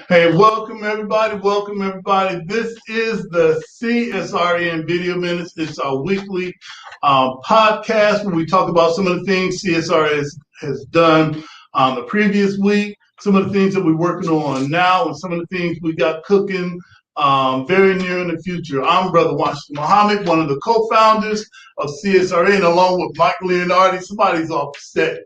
Hey, welcome everybody. Welcome everybody. This is the CSRN Video Minutes. It's our weekly podcast where we talk about some of the things CSRN has done the previous week, some of the things that we're working on now, and some of the things we got cooking very near in the future. I'm Brother Washington Muhammad, one of the co-founders of CSRN, along with Mike Leonardi. Somebody's upset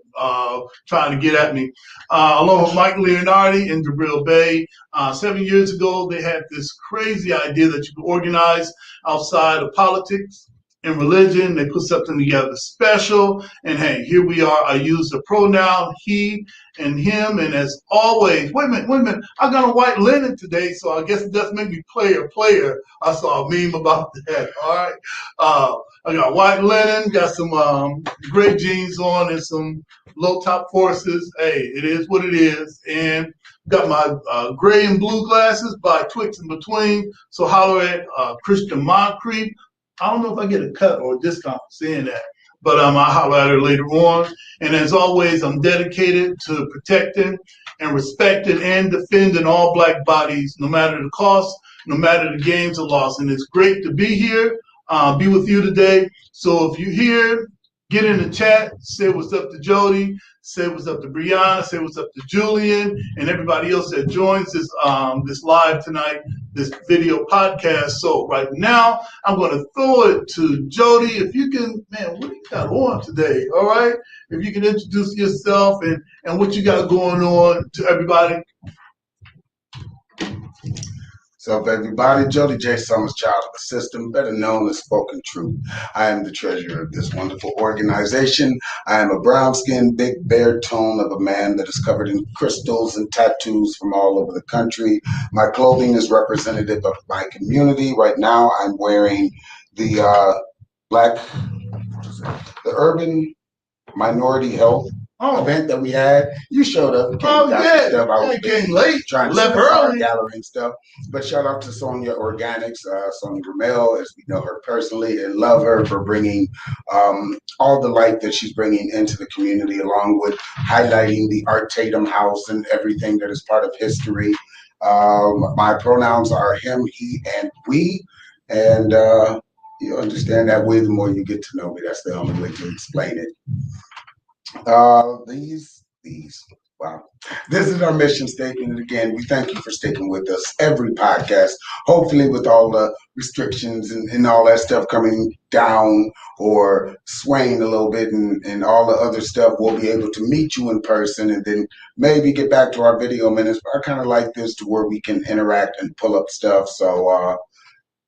trying to get at me. Along with Mike Leonardi in Jabril Bay. 7 years ago, they had this crazy idea that you could organize outside of politics and religion. They put something together special. And hey, here we are. I use the pronoun he and him. And as always, wait a minute. I got a white linen today, so I guess it doesn't make me player. I saw a meme about that. All right. I got white linen, got some gray jeans on and some low top forces. Hey, it is what it is. And got my gray and blue glasses by Twix in Between. So holler at Christian Moncrief. I don't know if I get a cut or a discount for saying that, but I'll holler at her later on. And as always, I'm dedicated to protecting and respecting and defending all Black bodies, no matter the cost, no matter the gains or loss. And it's great to be here, be with you today. So if you're here, get in the chat, say what's up to Jody, say what's up to Brianna, say what's up to Julian, and everybody else that joins this live tonight, this video podcast. So right now, I'm going to throw it to Jody. If you can, man, what do you got on today? All right? If you can introduce yourself and what you got going on to everybody. So for everybody, Jody J. Summers, child of the system, better known as Spoken Truth. I am the treasurer of this wonderful organization. I am a brown-skinned, big bear tone of a man that is covered in crystals and tattoos from all over the country. My clothing is representative of my community. Right now, I'm wearing the Urban Minority Health event that we had. You showed up. I came late. Trying to left early. Gallery and stuff. But shout out to Sonia Organics, Sonia Ramel, as we know her personally, and love her for bringing all the light that she's bringing into the community, along with highlighting the Art Tatum House and everything that is part of history. My pronouns are him, he, and we. And you understand that way the more you get to know me. That's the only way to explain it. Wow. This is our mission statement. And again, we thank you for sticking with us every podcast. Hopefully with all the restrictions and all that stuff coming down or swaying a little bit and all the other stuff, we'll be able to meet you in person and then maybe get back to our video minutes. But I kind of like this to where we can interact and pull up stuff. So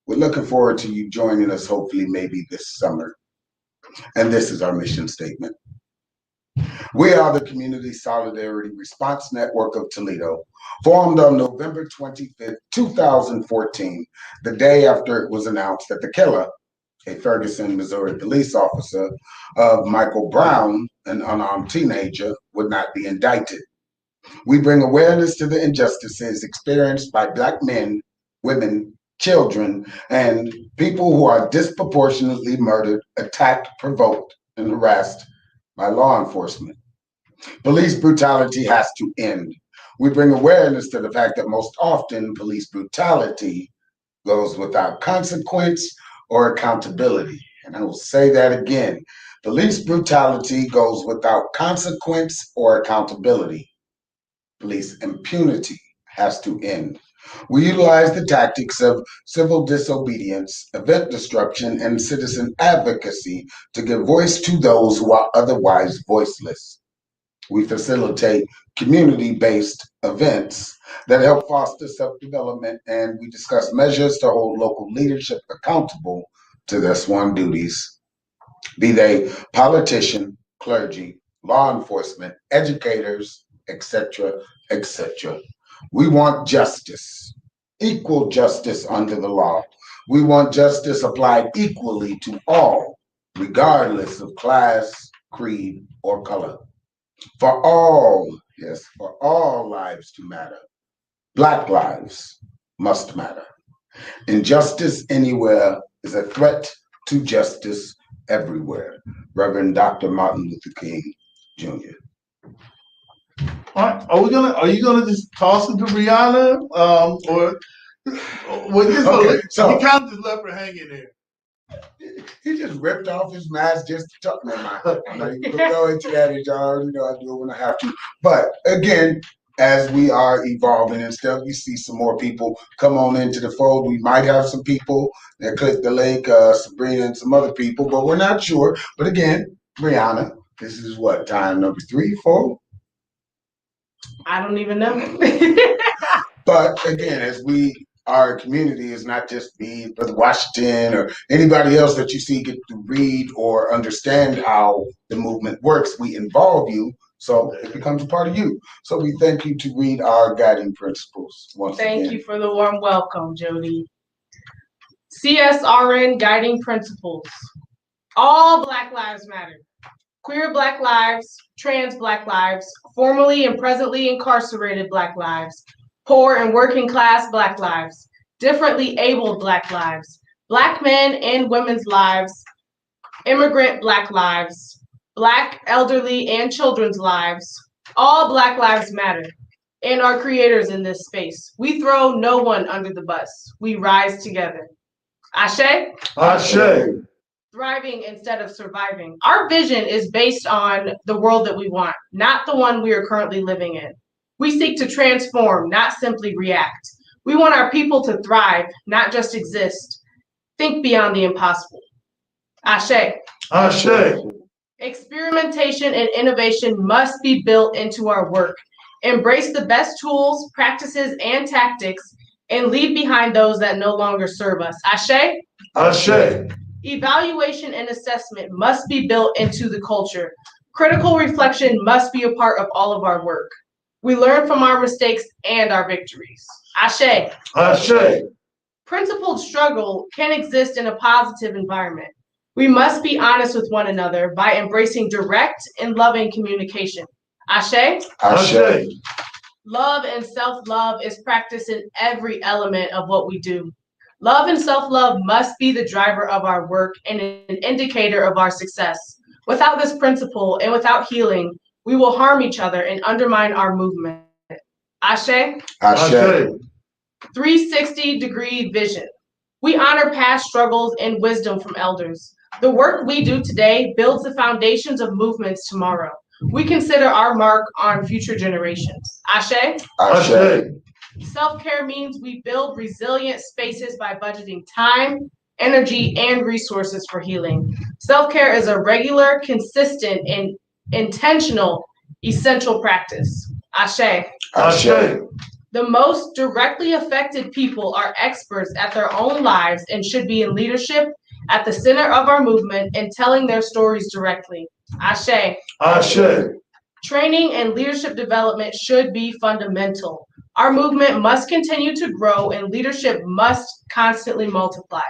we're looking forward to you joining us, hopefully maybe this summer. And this is our mission statement. We are the Community Solidarity Response Network of Toledo, formed on November 25th, 2014, the day after it was announced that the killer, a Ferguson, Missouri police officer, of Michael Brown, an unarmed teenager, would not be indicted. We bring awareness to the injustices experienced by Black men, women, children, and people who are disproportionately murdered, attacked, provoked, and harassed by law enforcement. Police brutality has to end. We bring awareness to the fact that most often police brutality goes without consequence or accountability. And I will say that again. Police brutality goes without consequence or accountability. Police impunity has to end. We utilize the tactics of civil disobedience, event disruption, and citizen advocacy to give voice to those who are otherwise voiceless. We facilitate community-based events that help foster self-development, and we discuss measures to hold local leadership accountable to their sworn duties, be they politician, clergy, law enforcement, educators, etc., etc. We want justice, equal justice under the law. We want justice applied equally to all, regardless of class, creed, or color. For all, yes, for all lives to matter. Black lives must matter. Injustice anywhere is a threat to justice everywhere. Reverend Dr. Martin Luther King, Jr. All right. Are you gonna just toss it to Brianna? Or we're just gonna Okay, so you kind of just left her hanging there. he just ripped off his mask just to talk. Never mind. I'm not even gonna go into that. As y'all already know, I do it when I have to. But again, as we are evolving and stuff, you see some more people come on into the fold. We might have some people that click the link, Sabrina and some other people, but we're not sure. But again, Brianna, this is what, time number 3, 4? I don't even know. But again, as our community is not just me, Brother Washington, or anybody else that you see get to read or understand how the movement works. We involve you, so it becomes a part of you. So we thank you to read our guiding principles once again. Thank you for the warm welcome, Jody. CSRN Guiding Principles. All Black lives matter. Queer Black lives, trans Black lives, formerly and presently incarcerated Black lives, poor and working class Black lives, differently abled Black lives, Black men and women's lives, immigrant Black lives, Black elderly and children's lives. All Black lives matter and are creators in this space. We throw no one under the bus. We rise together. Ashe? Ashe. Thriving instead of surviving. Our vision is based on the world that we want, not the one we are currently living in. We seek to transform, not simply react. We want our people to thrive, not just exist. Think beyond the impossible. Ashe. Ashe. Experimentation and innovation must be built into our work. Embrace the best tools, practices, and tactics, and leave behind those that no longer serve us. Ashe. Ashe. Evaluation and assessment must be built into the culture. Critical reflection must be a part of all of our work. We learn from our mistakes and our victories. Ashe. Ashe. Principled struggle can exist in a positive environment. We must be honest with one another by embracing direct and loving communication. Ashe. Ashe. Love and self-love is practiced in every element of what we do. Love and self-love must be the driver of our work and an indicator of our success. Without this principle and without healing, we will harm each other and undermine our movement. Ashe. Ashe. 360-degree vision. We honor past struggles and wisdom from elders. The work we do today builds the foundations of movements tomorrow. We consider our mark on future generations. Ashe. Ashe. Self-care means we build resilient spaces by budgeting time, energy, and resources for healing. Self-care is a regular, consistent, and intentional, essential practice. Ashe. Ashe. The most directly affected people are experts at their own lives and should be in leadership at the center of our movement and telling their stories directly. Ashe. Ashe. Training and leadership development should be fundamental. Our movement must continue to grow and leadership must constantly multiply.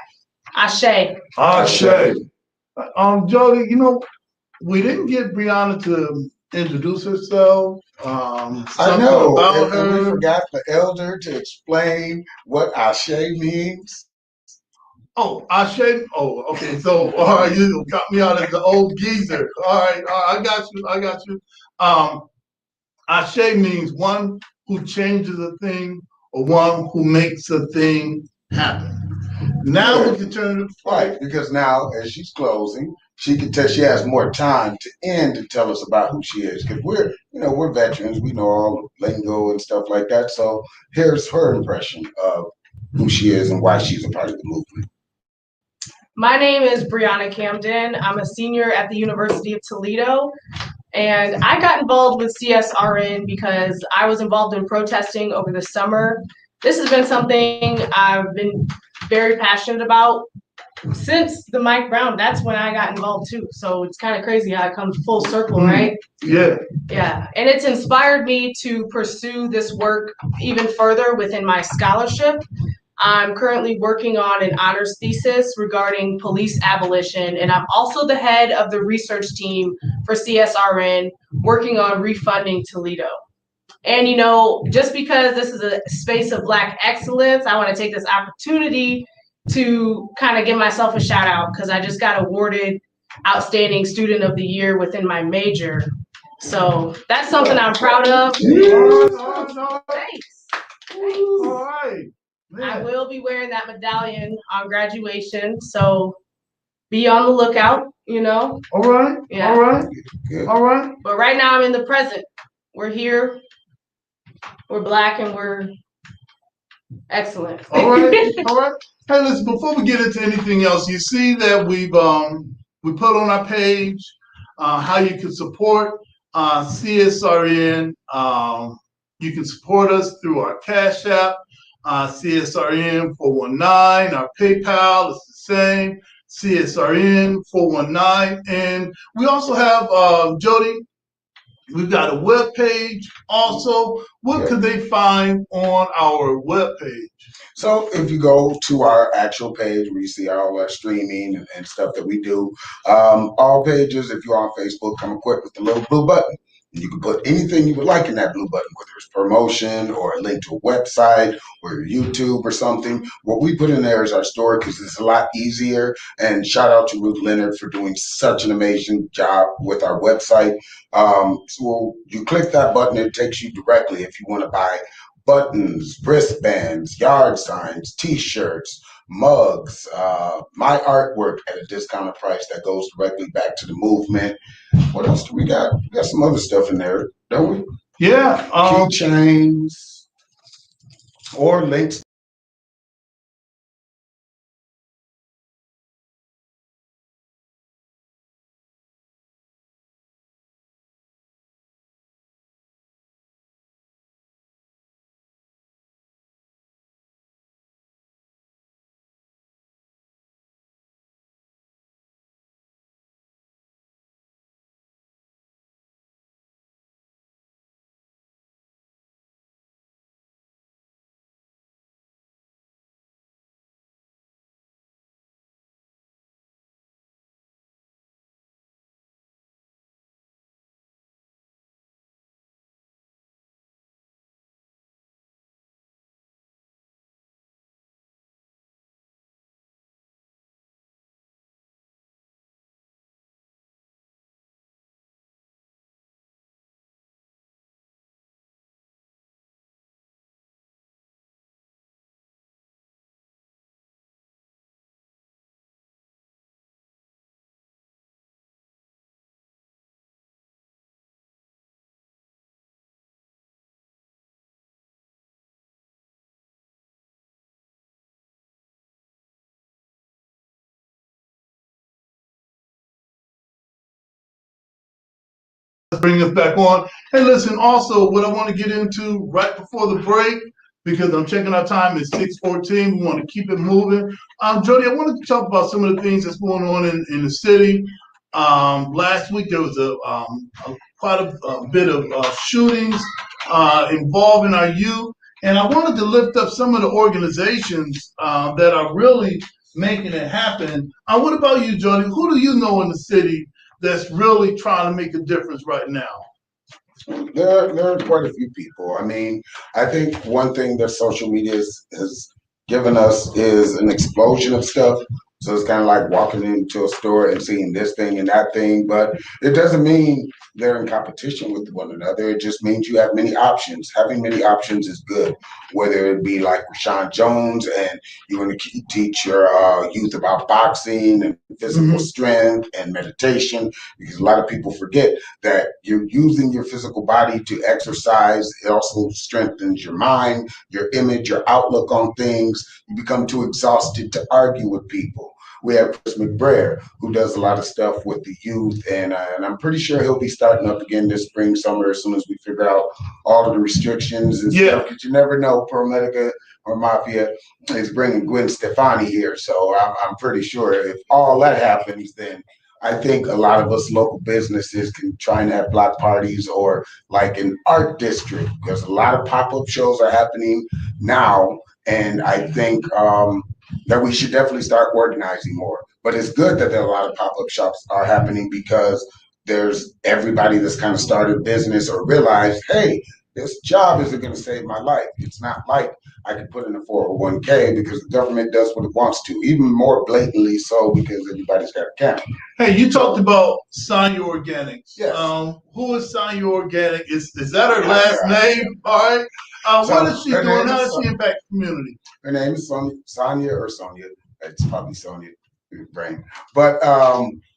Ashe. Ashe. Jody, we didn't get Brianna to introduce herself. I know. And we forgot the elder to explain what Ashe means. Oh, Ashe. Oh, okay. So, all right, you got me out as the old geezer. All right, I got you. Ashe means one who changes a thing or one who makes a thing happen. Now we can turn it right, because now as she's closing, she can tell she has more time to end to tell us about who she is. Because we're veterans, we know all the lingo and stuff like that. So here's her impression of who she is and why she's a part of the movement. My name is Brianna Camden. I'm a senior at the University of Toledo. And I got involved with CSRN because I was involved in protesting over the summer. This has been something I've been very passionate about since the Mike Brown, that's when I got involved too. So it's kind of crazy how it comes full circle, right? Yeah. Yeah. And it's inspired me to pursue this work even further within my scholarship. I'm currently working on an honors thesis regarding police abolition, and I'm also the head of the research team for CSRN, working on refunding Toledo. And just because this is a space of Black excellence, I want to take this opportunity to kind of give myself a shout out because I just got awarded Outstanding Student of the Year within my major. So that's something I'm proud of. Thanks. All right. I will be wearing that medallion on graduation, so be on the lookout, All right. Yeah. All right. All right. But right now I'm in the present. We're here, we're Black, and we're excellent. All right. All right. Hey, listen, before we get into anything else, you see that we put on our page how you can support CSRN. You can support us through our Cash App, CSRN 419. Our PayPal is the same, CSRN 419. And we also have Jody. We've got a web page also. What could they find on our web page? So if you go to our actual page where you see all our streaming and stuff that we do, all pages, if you're on Facebook, come equipped with the little blue button. You can put anything you would like in that blue button, whether it's promotion or a link to a website or YouTube or something. What we put in there is our story because it's a lot easier. And shout out to Ruth Leonard for doing such an amazing job with our website. So you click that button, it takes you directly if you want to buy buttons, wristbands, yard signs, t-shirts, mugs, my artwork at a discounted price that goes directly back to the movement. What else do we got? We got some other stuff in there, don't we? Yeah. Keychains or links. Bring us back on. Hey, listen, also, what I want to get into right before the break, because I'm checking our time, it's 6:14. We want to keep it moving. Jody, I wanted to talk about some of the things that's going on in the city. Last week, there was quite a bit of shootings involving our youth. And I wanted to lift up some of the organizations that are really making it happen. What about you, Jody? Who do you know in the city that's really trying to make a difference right now? There are quite a few people. I mean, I think one thing that social media has given us is an explosion of stuff. So it's kind of like walking into a store and seeing this thing and that thing, but it doesn't mean they're in competition with one another. It just means you have many options. Having many options is good, whether it be like Rashawn Jones and you want to teach your youth about boxing and physical strength and meditation, because a lot of people forget that you're using your physical body to exercise. It also strengthens your mind, your image, your outlook on things. You become too exhausted to argue with people. we have Chris McBrayer, who does a lot of stuff with the youth, and I'm pretty sure he'll be starting up again this spring, summer, as soon as we figure out all of the restrictions and stuff. Because you never know, Pro Medica or Mafia is bringing Gwen Stefani here, so I'm pretty sure if all that happens, then I think a lot of us local businesses can try and have block parties or like an art district, because a lot of pop-up shows are happening now, and I think that we should definitely start organizing more. But it's good that there are a lot of pop-up shops are happening, because there's everybody that's kind of started business or realized, hey, this job isn't going to save my life. It's not like I can put in a 401k, because the government does what it wants to, even more blatantly so, because everybody's got a camera. Hey, you talked about Sonya Organics. Yes. Who is Sonya Organic? Is that her last name? All right. What is she doing? How does she impact the community? Her name is Sonya or Sonia. It's probably Sonia brain. But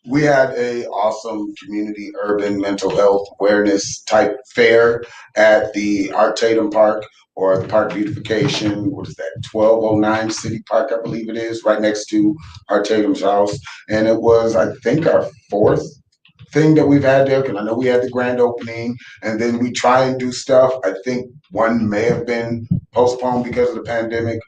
we had a awesome community urban mental health awareness type fair at the Art Tatum Park, or the Park Beautification. What is that? 1209 City Park, I believe it is, right next to Art Tatum's house. And it was, I think, our fourth thing that we've had there, because I know we had the grand opening, and then we try and do stuff. I think one may have been postponed because of the pandemic,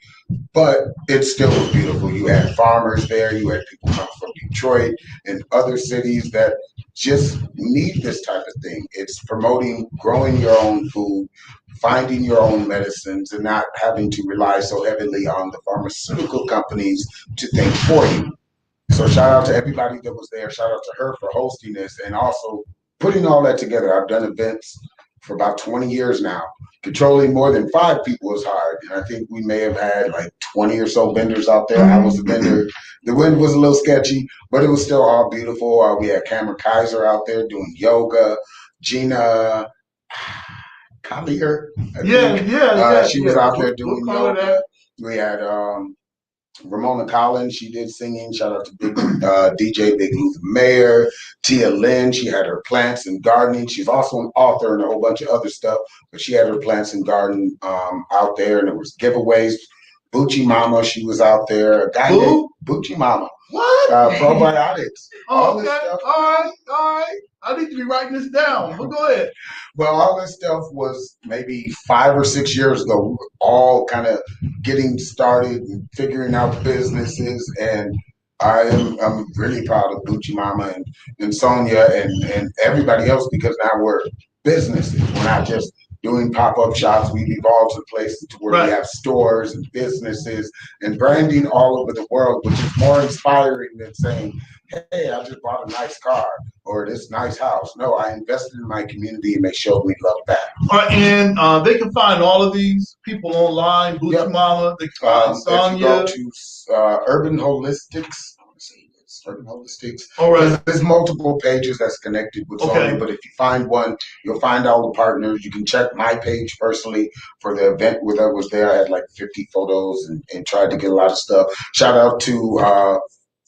but it still was beautiful. You had farmers there, you had people come from Detroit and other cities that just need this type of thing. It's promoting growing your own food, finding your own medicines, and not having to rely so heavily on the pharmaceutical companies to think for you. So shout out to everybody that was there. Shout out to her for hosting this and also putting all that together. I've done events for about 20 years now. Controlling more than 5 people is hard. And I think we may have had like 20 or so vendors out there. I was a vendor. The wind was a little sketchy, but it was still all beautiful. We had Cameron Kaiser out there doing yoga. Gina Collier, she was out there doing yoga. We had Ramona Collins, she did singing. Shout out to Big DJ Big Luther Mayer. Tia Lynn, she had her plants and gardening. She's also an author and a whole bunch of other stuff, but she had her plants and garden out there, and there was giveaways. Bucci Mama, she was out there. A guy named Bucci Mama. What? Probiotics. Oh, okay. All right. I need to be writing this down, but go ahead. Well, all this stuff was maybe 5 or 6 years ago. We were all kind of getting started and figuring out businesses, and I'm really proud of Bucci Mama and Sonia and everybody else, because now we're businesses. We're not just doing pop-up shops. We've evolved to places to where we have stores and businesses and branding all over the world, which is more inspiring than saying, hey, I just bought a nice car or this nice house. No, I invested in my community and they showed me love back. All right, and they can find all of these people online, Bucci Mama, they can find Sonia. If you go to Urban Holistics, Urban Holistics. All right. There's multiple pages that's connected with Sonia, but if you find one, you'll find all the partners. You can check my page personally for the event where I was there. I had like 50 photos and tried to get a lot of stuff. Shout out to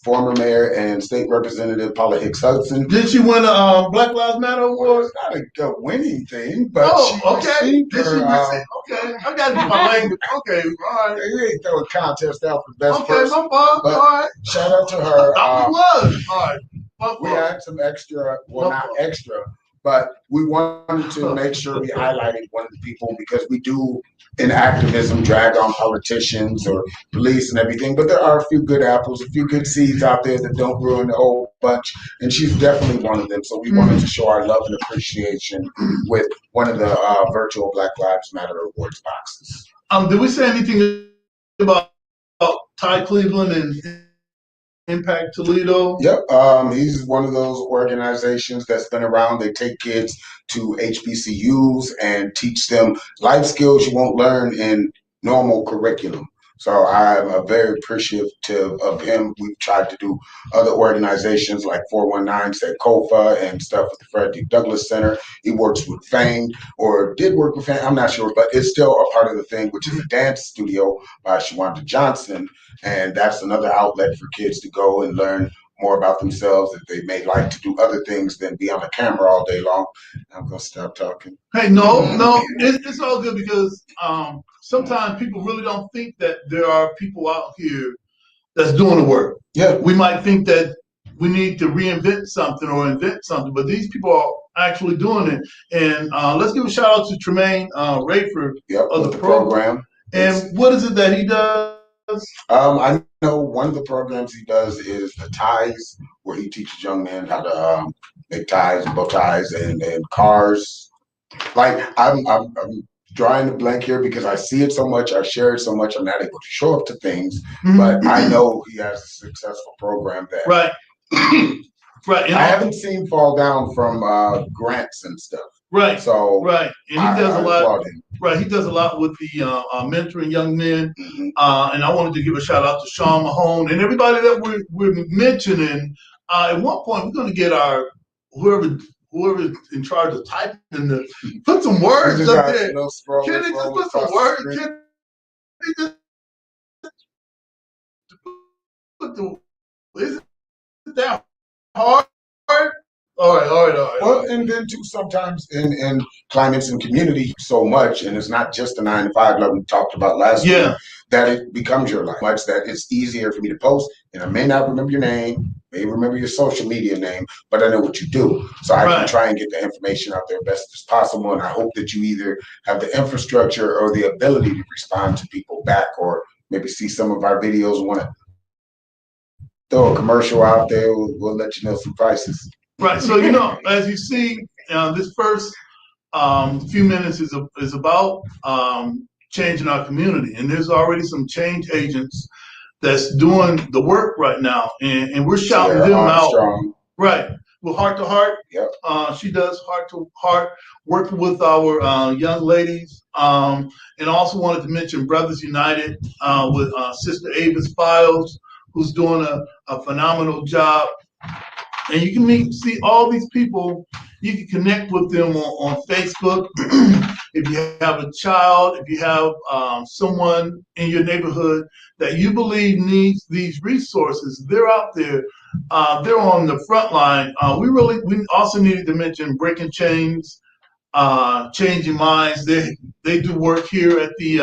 former mayor and state representative Paula Hicks Hudson. Did she win a Black Lives Matter award? Well, it's not a winning thing, but she received her. Okay, I got to get my language. Okay, all right. They ain't throw a contest out for best person. Okay, no problem. All right. Shout out to her. It was. All right. We had some extra, well, not extra, but we wanted to make sure we highlighted one of the people, because we do in activism drag on politicians or police and everything, but there are a few good apples, a few good seeds out there that don't ruin the whole bunch, and she's definitely one of them. So we wanted to show our love and appreciation with one of the virtual Black Lives Matter awards boxes. Did we say anything about Ty Cleveland and Impact Toledo? Yep. He's one of those organizations that's been around. They take kids to HBCUs and teach them life skills you won't learn in normal curriculum. So I'm very appreciative of him. We've tried to do other organizations like 419 Sankofa and stuff at the Frederick Douglass Center. He works with Fame, or did work with Fame, I'm not sure, but it's still a part of the thing, which is a dance studio by Shawanda Johnson. And that's another outlet for kids to go and learn more about themselves, if they may like to do other things than be on the camera all day long. I'm going to stop talking. Hey, no, it's all good, because sometimes people really don't think that there are people out here that's doing the work. Yeah. We might think that we need to reinvent something or invent something, but these people are actually doing it. And let's give a shout out to Tremaine Rayford of the program. And what is it that he does? I know one of the programs he does is the ties, where he teaches young men how to make ties, bow ties, and cars. Like I'm drawing a blank here because I see it so much, I share it so much, I'm not able to show up to things. But I know he has a successful program that right. Right. And I haven't seen fall down from grants and stuff. Right. So right, and he does a lot. Him. Right, he does a lot with the mentoring young men. And I wanted to give a shout out to Sean Mahone and everybody that we're mentioning. At one point, we're going to get our whoever's in charge of typing put some words up there. Can they just put some words? Can they just put the? Is it that hard? All right. Well, and then too, sometimes in climates and community so much, and it's not just the 9 to 5 like we talked about last week, that it becomes your life. Much that it's easier for me to post, and I may not remember your name, may remember your social media name, but I know what you do. So I can try and get the information out there best as possible, and I hope that you either have the infrastructure or the ability to respond to people back, or maybe see some of our videos and want to throw a commercial out there. We'll let you know some prices. Right. So, as you see, this first few minutes is about changing our community. And there's already some change agents that's doing the work right now. And we're shouting them out. Right. With Heart to Heart. Yep. She does Heart to Heart, working with our young ladies. And I also wanted to mention Brothers United with Sister Avis Files, who's doing a phenomenal job. And you can see all these people. You can connect with them on Facebook. If you have a child, if you have someone in your neighborhood that you believe needs these resources, they're out there. They're on the front line. We also needed to mention Breaking Chains, Changing Minds. They do work here at the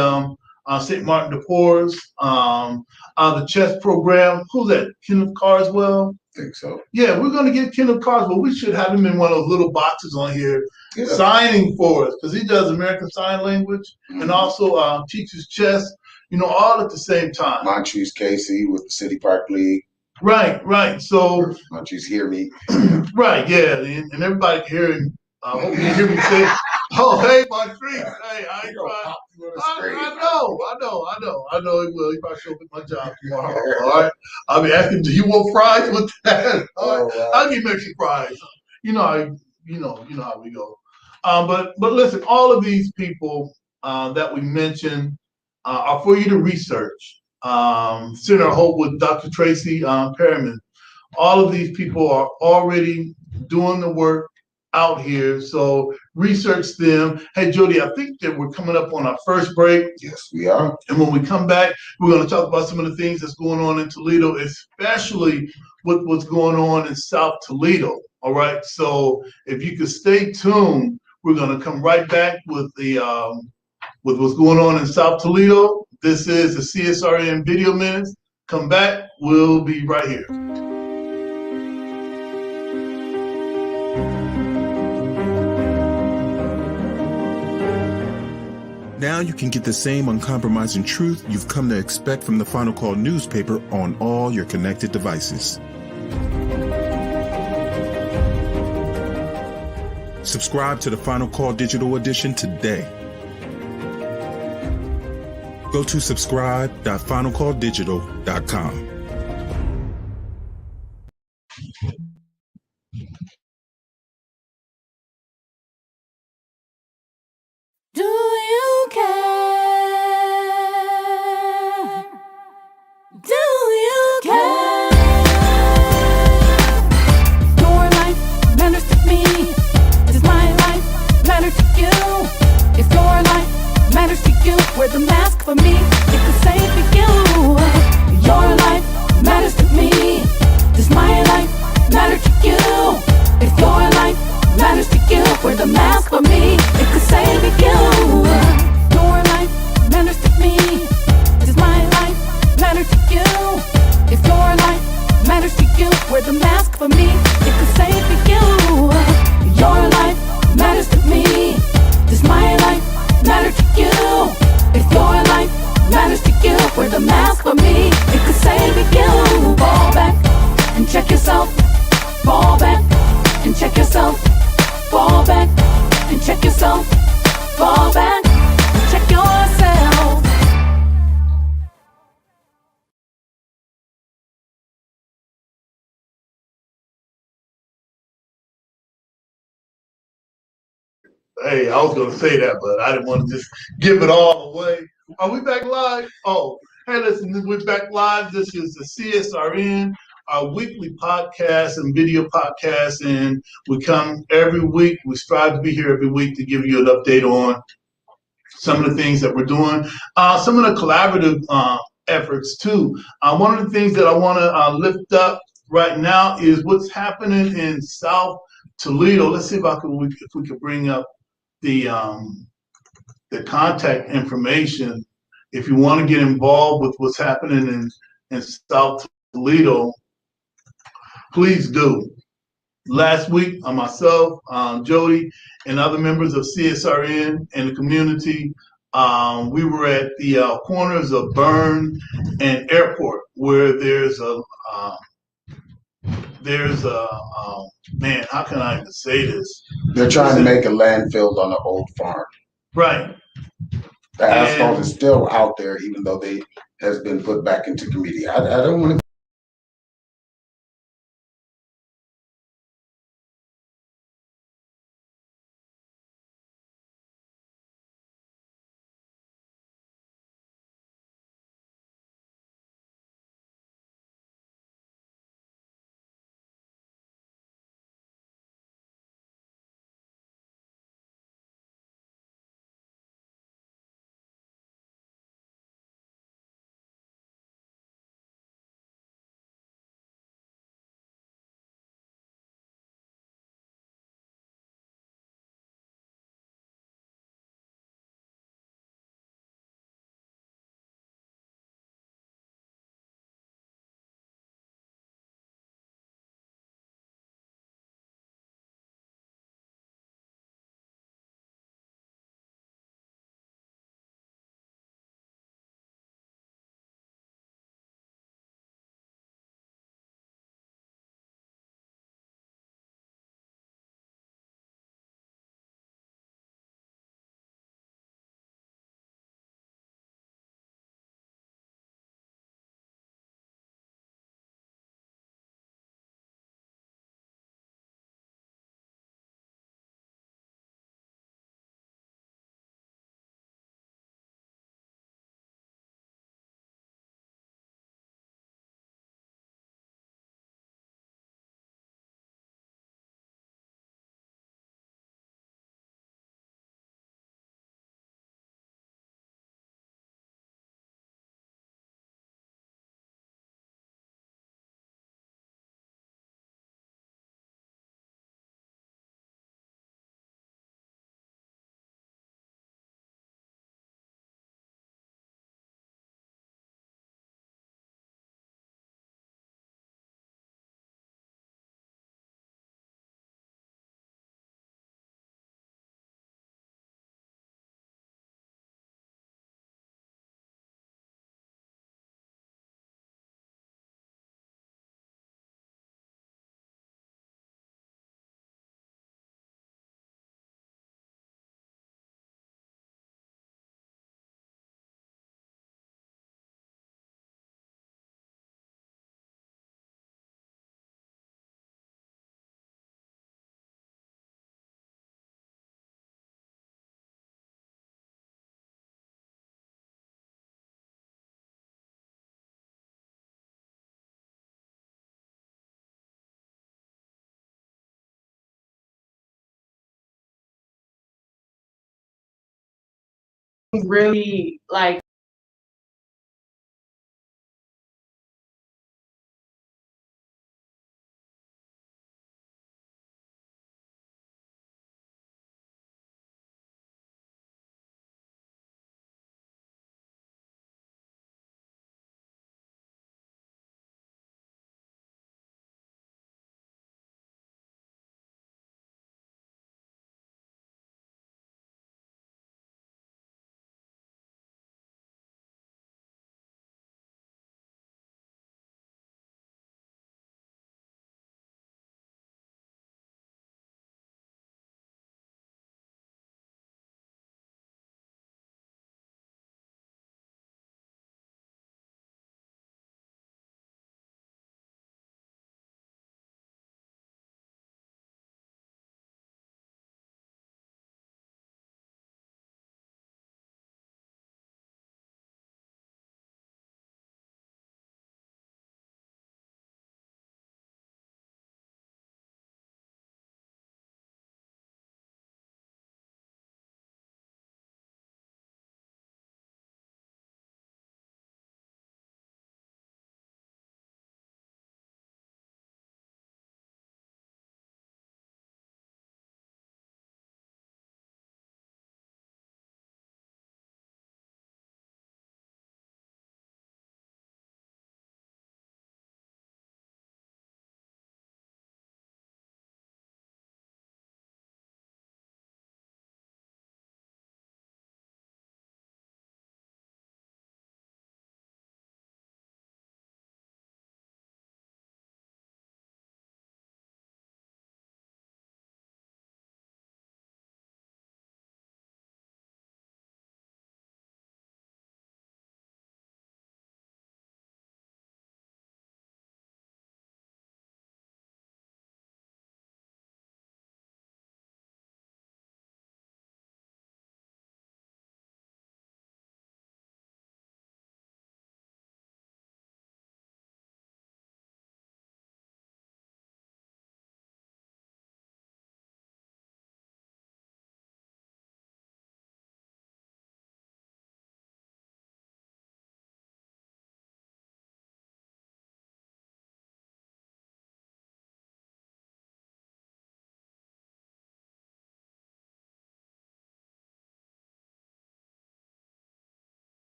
St. Martin de Porres. The chess program. Who's that? Kenneth Carswell. I think so. Yeah, we're going to get Kenneth Carswell. We should have him in one of those little boxes on here signing for us, because he does American Sign Language and also teaches chess, all at the same time. Montrese Casey with the City Park League. Right. So Montrese hear me. Right, yeah, and everybody can hear him. Hope you hear me say, "Oh, hey, Montrese, hey, I ain't trying." I know he will. He probably show up at my job tomorrow. All right, I'll be asking, "Do you want fries with that?" All right, I'll give you extra fries. You know how we go. But listen, all of these people that we mentioned are for you to research. Center of Hope with Dr. Tracy Perriman. All of these people are already doing the work out here, so research them. Hey, Jody, I think that we're coming up on our first break. Yes, we are. And when we come back, we're going to talk about some of the things that's going on in Toledo, especially with what's going on in South Toledo. All right, so if you could stay tuned, we're going to come right back with with what's going on in South Toledo. This is the CSRN Video Minutes. Come back, we'll be right here. Now you can get the same uncompromising truth you've come to expect from the Final Call newspaper on all your connected devices. Subscribe to the Final Call Digital Edition today. Go to subscribe.finalcalldigital.com. Do you care? Do you care? Your life matters to me. Does my life matter to you? If your life matters to you, wear the mask for me. It could save you. Your life matters to me. Does my life matter to you? If your life matters to you, wear the mask for me. It could save you. Your life matters to me. Does my life matter to you? Wear the mask for me, it could save you. Your life matters to me. Does my life matter to you? If your life matters to you, wear the mask for me, it could save you. Fall back and check yourself. Fall back and check yourself. Fall back and check yourself. Fall back and check yourself. Hey, I was gonna say that, but I didn't want to just give it all away. Are we back live? Oh, hey, listen, we're back live. This is the CSRN, our weekly podcast and video podcast, and we come every week. We strive to be here every week to give you an update on some of the things that we're doing, some of the collaborative efforts too. One of the things that I want to lift up right now is what's happening in South Toledo. Let's see if we could bring up the contact information. If you want to get involved with what's happening in South Toledo, please do. Last week, myself, Jody, and other members of CSRN and the community, we were at the corners of Byrne and Airport, where there's a man. How can I even say this? They're trying to make a landfill on an old farm. Right. The asphalt is still out there, even though they has been put back into committee. I don't want to. Really like